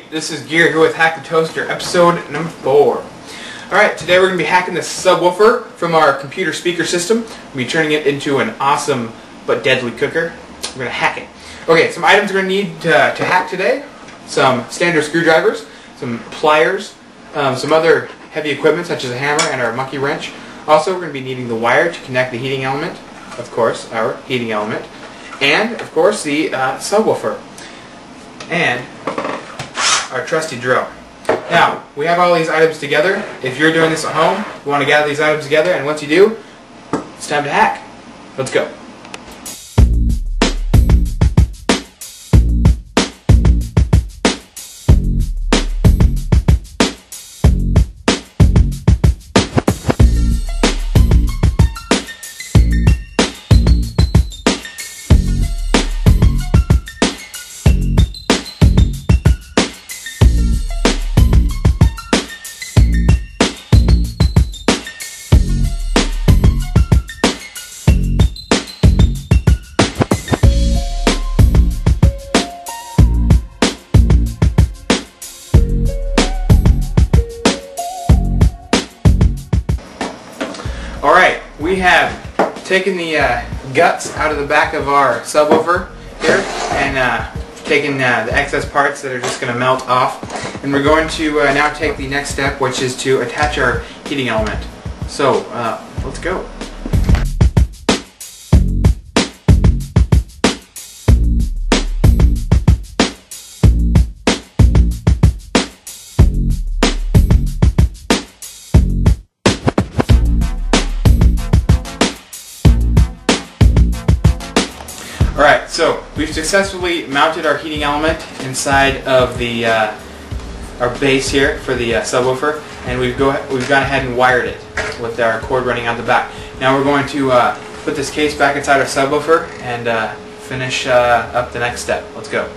this is Gear here with Hack the Toaster, episode number 4. Alright, today we're going to be hacking this subwoofer from our computer speaker system. We're going to be turning it into an awesome but deadly cooker. We're going to hack it. Okay, some items we're going to need to hack today. Some standard screwdrivers, some pliers, some other heavy equipment such as a hammer and our monkey wrench. Also, we're going to be needing the wire to connect the heating element, of course, our heating element, and, of course, the subwoofer, and our trusty drill. Now, we have all these items together. If you're doing this at home, you want to gather these items together, and once you do, it's time to hack. Let's go. Alright, we have taken the guts out of the back of our subwoofer here and taken the excess parts that are just going to melt off, and we're going to now take the next step, which is to attach our heating element. So let's go. Alright, so we've successfully mounted our heating element inside of the our base here for the subwoofer, and we've gone ahead and wired it with our cord running out the back. Now we're going to put this case back inside our subwoofer and finish up the next step. Let's go.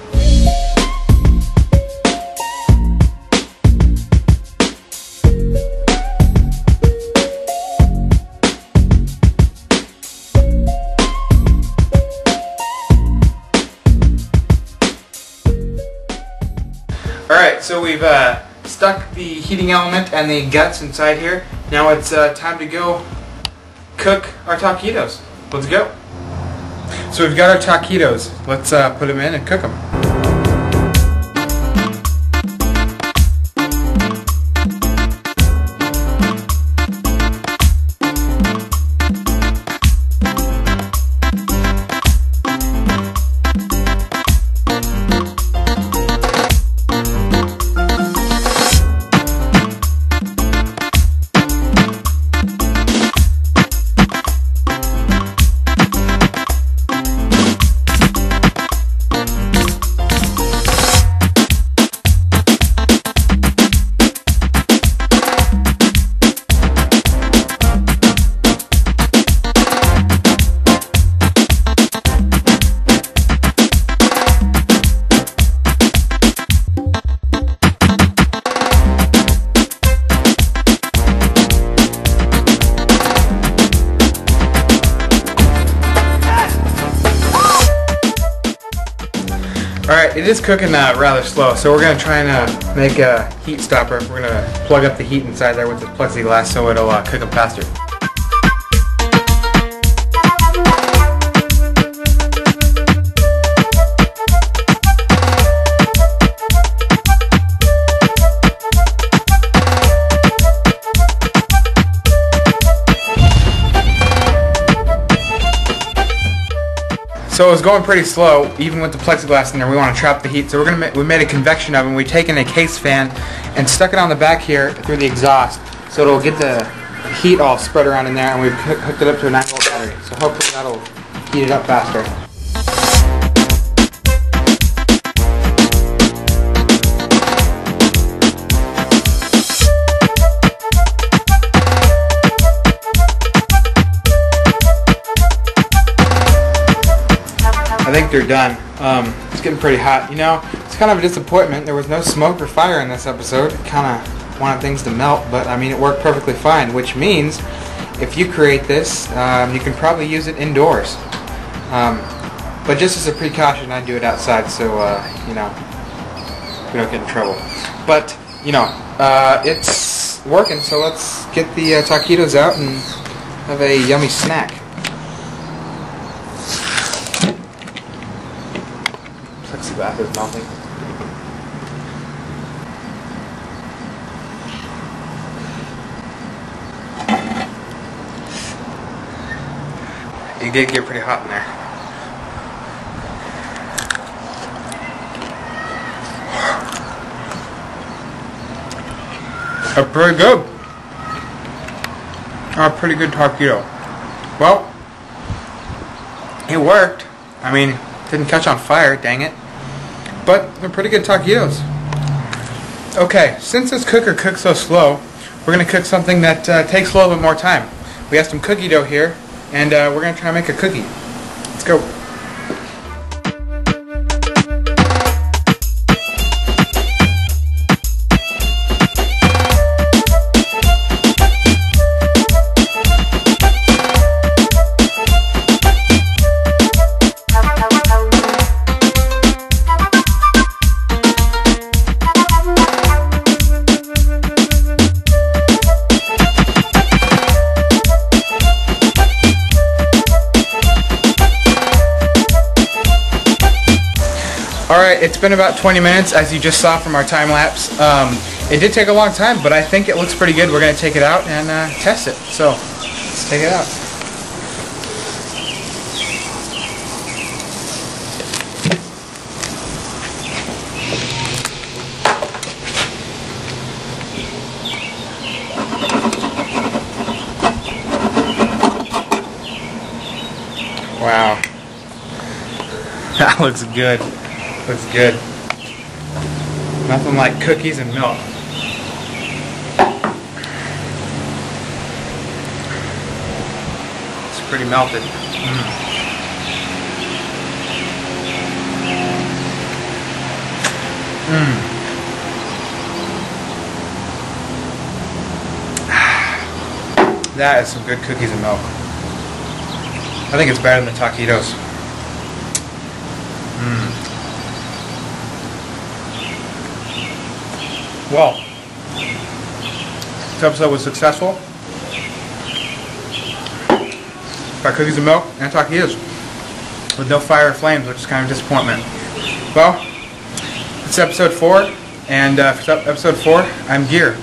Alright, so we've stuck the heating element and the guts inside here. Now it's time to go cook our taquitos. Let's go. So we've got our taquitos. Let's put them in and cook them. Alright, it is cooking rather slow, so we're going to try and make a heat stopper. We're going to plug up the heat inside there with the plexiglass so it'll cook them faster. So it was going pretty slow, even with the plexiglass in there. We want to trap the heat, so we made a convection oven. We've taken a case fan and stuck it on the back here through the exhaust, so it'll get the heat all spread around in there, and we've hooked it up to a 9-volt battery. So hopefully that'll heat it up faster. I think they're done. It's getting pretty hot. You know, it's kind of a disappointment. There was no smoke or fire in this episode. Kind of wanted things to melt, but I mean, it worked perfectly fine, which means if you create this, you can probably use it indoors. But just as a precaution, I do it outside, so you know, we don't get in trouble. But, you know, it's working, so let's get the taquitos out and have a yummy snack. Plexiglass is melting. It did get pretty hot in there. Pretty good. Pretty good taquito. Well, it worked. I mean, didn't catch on fire, dang it. But they're pretty good taquitos. Okay, since this cooker cooks so slow, we're going to cook something that takes a little bit more time. We have some cookie dough here, and we're going to try and make a cookie. Let's go. Alright, it's been about 20 minutes, as you just saw from our time lapse. It did take a long time, but I think it looks pretty good. We're going to take it out and test it. So, let's take it out. Wow. That looks good. Looks good. Nothing like cookies and milk. It's pretty melted. That is some good cookies and milk. I think it's better than the taquitos. Well, this episode was successful. Got cookies and milk and taquitos with no fire or flames, which is kind of a disappointment. Well, it's episode 4, and for episode 4, I'm Gear.